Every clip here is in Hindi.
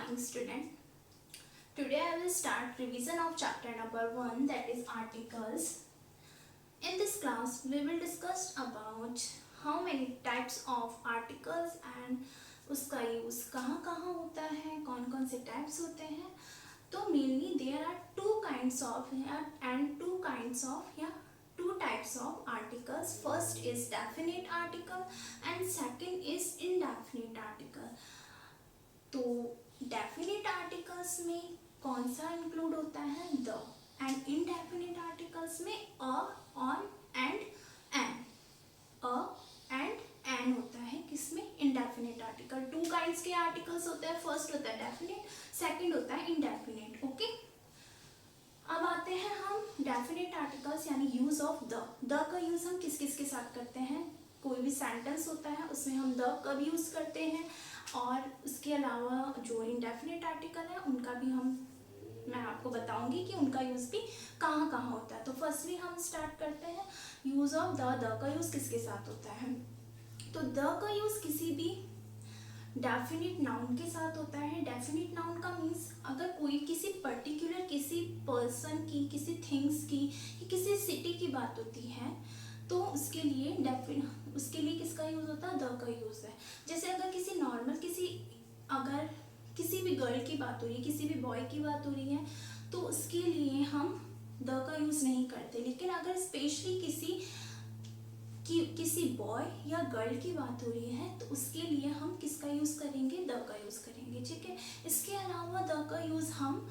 morning, student. Today I will start revision of chapter number 1, that is articles. In this class we will discuss about how many types of articles and उसका यूज कहाँ कहाँ होता है, कौन कौन से टाइप्स होते हैं. तो mainly there are two kinds of two types of articles. First is definite article and second is indefinite article. तो डेफिनेट आर्टिकल्स में कौन सा इंक्लूड होता है, द, एंड इनडेफिनेट आर्टिकल्स में a, an and an. A and an होता है किसमें, इनडेफिनेट आर्टिकल. टू काइंड्स के आर्टिकल्स होते हैं. फर्स्ट होता है डेफिनेट, सेकंड होता है इनडेफिनेट. ओके, अब आते हैं हम डेफिनेट आर्टिकल्स यानी यूज ऑफ द. द का यूज हम किस किस के साथ करते हैं, कोई भी सेंटेंस होता है उसमें हम द का भी यूज करते हैं, और उसके अलावा जो इनडेफिनेट आर्टिकल है उनका भी मैं आपको बताऊंगी कि उनका यूज भी कहाँ कहाँ होता है. तो फर्स्टली हम स्टार्ट करते हैं यूज ऑफ द. द का यूज किसके साथ होता है, तो द का यूज किसी भी डेफिनेट नाउन के साथ होता है. डेफिनेट नाउन का मीन्स अगर कोई किसी पर्टिकुलर किसी पर्सन की, किसी थिंग्स की, किसी सिटी की बात होती है तो उसके लिए किसका यूज होता है, द का यूज है. जैसे अगर किसी नॉर्मल अगर किसी भी गर्ल की बात हो रही है, किसी भी बॉय की बात हो रही है, तो उसके लिए हम द का यूज नहीं करते. लेकिन अगर स्पेशली किसी बॉय या गर्ल की बात हो रही है तो उसके लिए हम किसका यूज करेंगे, द का यूज करेंगे. ठीक है. इसके अलावा द का यूज हम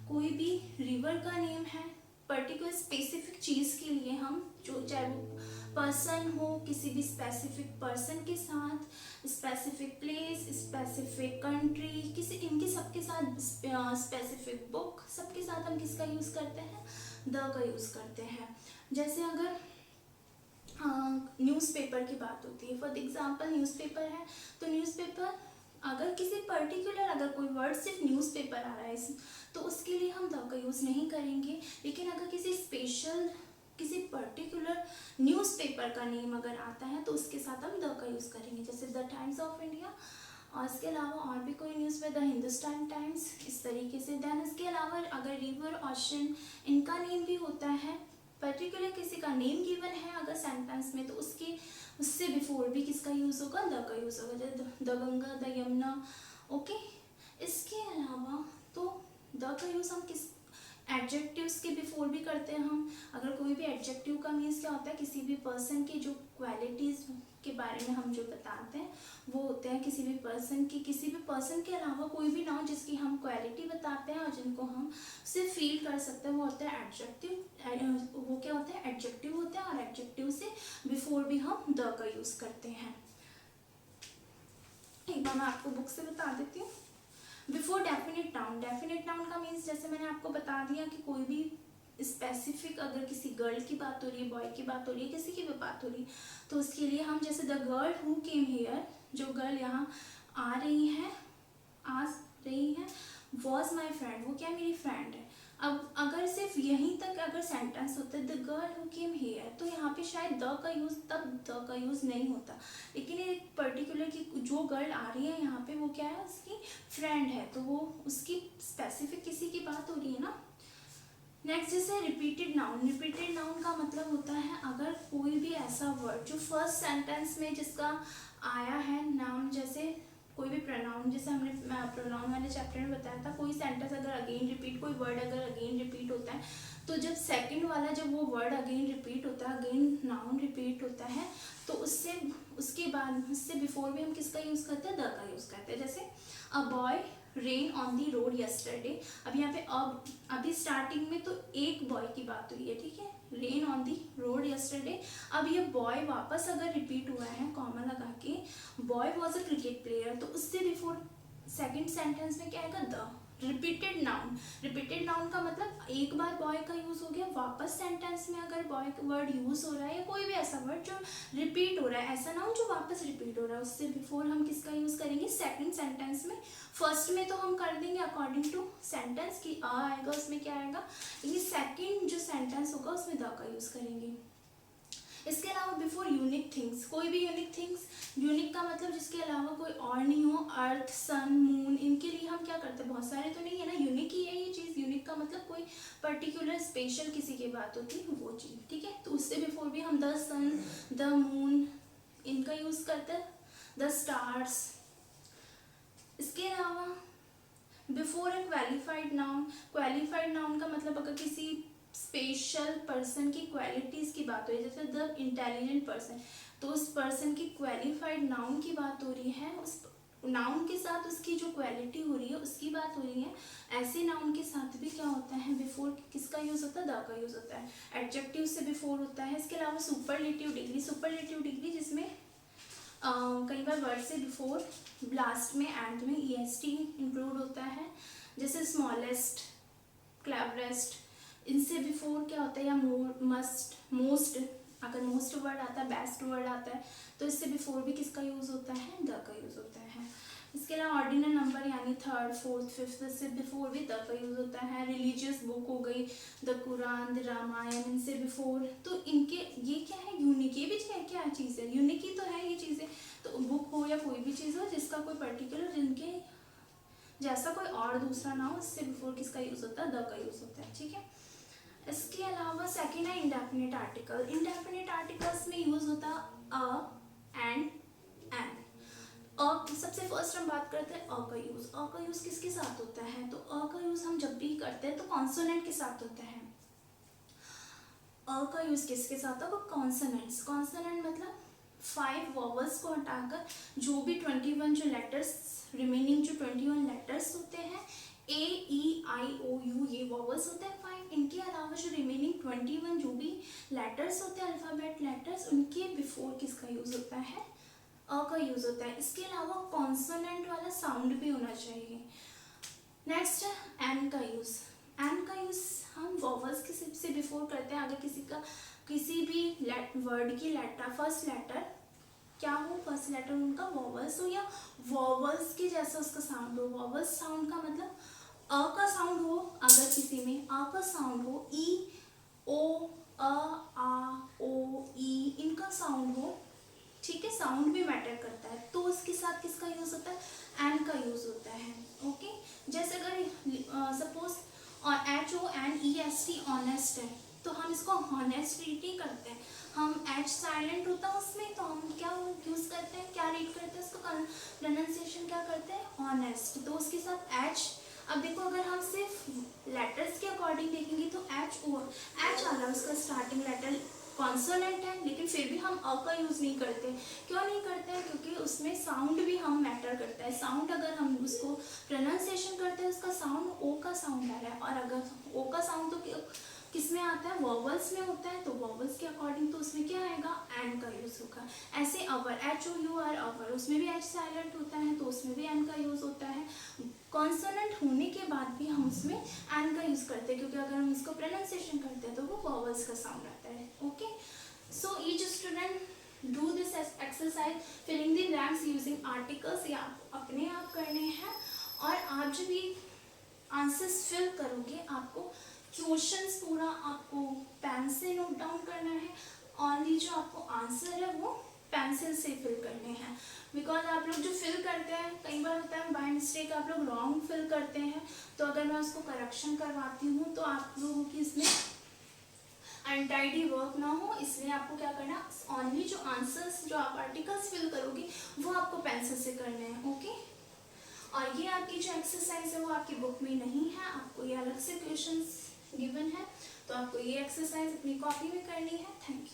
कोई भी रिवर का नेम है, पर्टिकुलर स्पेसिफिक चीज के लिए हम, जो चाहे वो पर्सन हो, किसी भी स्पेसिफिक पर्सन के साथ, स्पेसिफिक प्लेस, स्पेसिफिक कंट्री, इनके सबके साथ, स्पेसिफिक बुक, सबके साथ हम किसका यूज करते हैं, द का यूज करते हैं. जैसे अगर न्यूज़पेपर की बात होती है, फॉर एग्जाम्पल न्यूज़पेपर है, तो न्यूज़पेपर अगर किसी पर्टिकुलर, अगर कोई वर्ड सिर्फ न्यूज़पेपर आ रहा है तो उसके लिए हम द का यूज़ नहीं करेंगे. लेकिन अगर किसी पर्टिकुलर न्यूज़पेपर का नेम अगर आता है तो उसके साथ हम द का यूज़ करेंगे. जैसे द टाइम्स ऑफ इंडिया, और इसके अलावा और भी कोई न्यूज़ द हिंदुस्तान टाइम्स, इस तरीके से. देन इसके अलावा अगर रिवर, ओशन, इनका नेम भी होता है, पर्टिकुलर किसी का नेम गिवन है अगर सेंटेंस में, तो उससे बिफोर भी किसका यूज होगा, द का यूज होगा. जैसे the Ganga, the Yamuna. Okay. इसके अलावा तो द का यूज हम किस एडजेक्टिव्स के बिफोर भी करते हैं. हम अगर कोई भी एडजेक्टिव का मीन्स क्या होता है, किसी भी पर्सन की जो क्वालिटीज के बारे में हम जो बताते हैं वो होते हैं किसी भी पर्सन के अलावा कोई भी नाउन जिसकी हम क्वालिटी बताते हैं और जिनको हम सिर्फ फील कर सकते हैं, वो होता है एडजेक्टिव. वो क्या होता है, एडजेक्टिव होता है, और एडजेक्टिव से बिफोर भी हम द का यूज करते हैं. एक बार मैं आपको बुक से बता देती हूँ. बिफोर डेफिनेट नाउन का मीन्स जैसे मैंने आपको बता दिया कि कोई भी स्पेसिफिक, अगर किसी गर्ल की बात हो रही है, बॉय की बात हो रही है, किसी की भी बात हो रही है, तो उसके लिए हम जैसे the girl who came here, जो गर्ल यहाँ आ रही है वॉज माई फ्रेंड, वो क्या मेरी फ्रेंड है. अब अगर सिर्फ यहीं तक अगर सेंटेंस होता है the girl who came here, तो यहाँ पे शायद द का यूज नहीं होता. लेकिन एक पर्टिकुलर की जो गर्ल आ रही है यहाँ पे, वो क्या है, उसकी फ्रेंड है, तो वो उसकी स्पेसिफिक किसी की बात हो रही है ना. नेक्स्ट जैसे रिपीटेड नाउन का मतलब होता है अगर कोई भी ऐसा वर्ड जो फर्स्ट सेंटेंस में जिसका आया है नाउन, जैसे कोई भी प्रोनाउन, जैसे हमने प्रोनाउन वाले चैप्टर में बताया था, कोई सेंटेंस अगर अगेन रिपीट, कोई वर्ड अगर अगेन रिपीट होता है, तो जब सेकंड वाला जब वो वर्ड अगेन रिपीट होता है, अगेन नाउन रिपीट होता है, तो उससे बिफोर भी हम किसका यूज करते हैं, द का यूज करते हैं. जैसे a boy rain on the road yesterday. अब यहाँ पे अभी स्टार्टिंग में तो एक बॉय की बात हुई है, ठीक है, rain on the road yesterday. अब ये बॉय वापस अगर रिपीट हुआ है कॉमा लगा के, boy was a cricket player, तो उससे बिफोर सेकंड सेंटेंस में क्या आएगा, द. रिपीटेड नाउन का मतलब एक बार बॉय का यूज हो गया, वापस सेंटेंस में अगर बॉय वर्ड यूज हो रहा है, या कोई भी ऐसा वर्ड जो रिपीट हो रहा है, ऐसा नाउन जो वापस रिपीट हो रहा है, उससे बिफोर हम किसका यूज करेंगे, सेकंड सेंटेंस में. फर्स्ट में तो हम कर देंगे अकॉर्डिंग टू सेंटेंस की आ आएगा, उसमें क्या आएगा, लेकिन सेकंड जो सेंटेंस होगा उसमें द का यूज करेंगे. इसके अलावा बिफोर यूनिक थिंग्स, कोई भी यूनिक थिंग्स, यूनिक का मतलब जिसके अलावा कोई और नहीं हो, अर्थ, सन, मून, इनके लिए हम क्या करते हैं, बहुत सारे तो नहीं है ना, यूनिक ही है ये चीज़। यूनिक का मतलब कोई पर्टिकुलर स्पेशल किसी की बात होती है वो चीज़, ठीक है। तो उससे बिफोर भी हम द सन, द मून, इनका यूज़ करते हैं, द स्टार्स। इसके अलावा before A qualified noun, qualified noun का मतलब अगर किसी स्पेशल पर्सन की क्वालिटीज़ की बात हो रही है, जैसे द इंटेलिजेंट पर्सन, तो उस पर्सन की क्वालिफाइड नाउन की बात हो रही है, उस नाउन के साथ उसकी जो क्वालिटी हो रही है उसकी बात हो रही है। ऐसे नाउन के साथ भी क्या होता है, बिफोर किसका यूज़ होता है, द का यूज़ होता है। एडजेक्टिव से बिफोर होता है। इसके अलावा सुपरलेटिव डिग्री, सुपरलेटिव डिग्री जिसमें कई बार वर्ड से बिफोर लास्ट में एंड में EST इंक्लूड होता है, जैसे स्मॉलेस्ट, क्लेवरेस्ट, इनसे बिफोर क्या होता है, या मोर, मस्ट, मोस्ट, अगर मोस्ट वर्ड आता है, बेस्ट वर्ड आता है, तो इससे बिफोर भी किसका यूज़ होता है, द का यूज़ होता है। इसके अलावा ऑर्डिनल नंबर यानी थर्ड, फोर्थ, फिफ्थ, से बिफोर भी द का यूज़ होता है। रिलीजियस बुक हो गई, द कुरान, द रामायण, इनसे बिफोर, तो इनके ये क्या है, यूनिक, ये भी क्या चीज़ है, यूनिक ही तो है ये चीज़ें। तो बुक हो या कोई भी चीज़ हो जिसका कोई पर्टिकुलर, जिनके जैसा कोई और दूसरा ना हो, इससे बिफोर किसका यूज़ होता है, द का यूज़ होता है, ठीक है। इसके अलावा सेकेंड है इंडेफिनिट आर्टिकल। इंडेफिनिट आर्टिकल्स में यूज़ होता है अ, एंड, सबसे फर्स्ट हम बात करते हैं अ का यूज़। अ का यूज़ किसके साथ होता है, तो अ का यूज़ हम जब भी करते हैं तो कॉन्सोनेंट के साथ होता है। अ का यूज़ किसके साथ होगा, कॉन्सोनेंट्स। कॉन्सोनेंट मतलब 5 वॉवल्स को हटाकर जो भी 21 जो लेटर्स, रिमेनिंग जो 21 लेटर्स होते हैं, A, E, I, O, U, ये वॉवल्स होते हैं 5। इनके अलावा जो रिमेनिंग 21 जो भी लेटर्स होते हैं, अल्फ़ाबेट लेटर्स, उनके बिफोर किसका यूज़ होता है, अ का यूज़ होता है। इसके अलावा कॉन्सोनेंट वाला साउंड भी होना चाहिए। नेक्स्ट है एन का यूज़। एन का यूज़ हम वॉवल्स के से बिफोर करते हैं। अगर किसी भी वर्ड की लेटर, फर्स्ट लेटर क्या हो, फर्स्ट लेटर उनका वॉवल्स हो या वॉवल्स के जैसा उसका साउंड हो। वॉवल्स साउंड का मतलब अ का साउंड हो, अगर किसी में अ का साउंड हो, ई, ओ, अ, आ, ओ, ई, इनका साउंड हो, ठीक है, साउंड भी मैटर करता है, तो उसके साथ किसका यूज़ होता है, एन का यूज़ होता है, ओके। जैसे अगर सपोज HONEST, ऑनेस्ट है, तो हम इसको हॉनेस्टिटी करते हैं, हम एच साइलेंट होता है उसमें, तो हम क्या यूज़ करते हैं, क्या रीड करते हैं, उसको प्रोनाउंसिएशन क्या करते हैं, ऑनेस्ट, तो उसके साथ एच। अब देखो अगर हम सिर्फ लेटर्स के अकॉर्डिंग देखेंगे तो एच आ रहा है, उसका स्टार्टिंग लेटर कॉन्सोनेंट है, लेकिन फिर भी हम अ का यूज़ नहीं करते। क्यों नहीं करते हैं, क्योंकि उसमें साउंड भी हम मैटर करता है। साउंड अगर हम उसको प्रोनाउंसिएशन करते हैं, उसका साउंड ओ का साउंड आ रहा है, और अगर ओ का साउंड तो किस में आता है, वॉवल्स में होता है, तो वॉवल्स के अकॉर्डिंग तो उसमें क्या आएगा, एन का यूज़ होगा। ऐसे अवर, HOUR, अवर, उसमें भी एच साइलेंट होता है, तो उसमें भी एन का यूज़ होता है। कॉन्सोनेंट होने के बाद भी हम उसमें एन का यूज़ करते हैं, क्योंकि अगर हम इसको प्रोनाउंसिएशन करते हैं तो वो वॉवल्स का साउंड आता है, okay. So each student do this exercise filling the blanks using articles, ये आपको अपने आप करने हैं। और आप जब ये आंसर्स फिल करोगे, आपको क्वेश्चंस पूरा आपको पेन से नोट डाउन करना है, ओनली जो आपको आंसर है वो पेंसिल से फिल करने हैं। बिकॉज आप लोग जो फिल करते हैं, कई बार होता है बाय मिस्टेक आप लोग रॉन्ग फिल करते हैं, तो अगर मैं उसको करेक्शन करवाती हूँ तो आप लोगों की इसमें अनटाइडी वर्क ना हो, इसलिए आपको क्या करना, ओनली जो आंसर्स जो आप आर्टिकल्स फिल करोगे वो आपको पेंसिल से करने हैं, ओके। और ये आपकी जो एक्सरसाइज है वो आपकी बुक में नहीं है, आपको ये अलग से क्वेश्चंस गिवन है, तो आपको ये एक्सरसाइज अपनी कॉपी में करनी है। Thank you.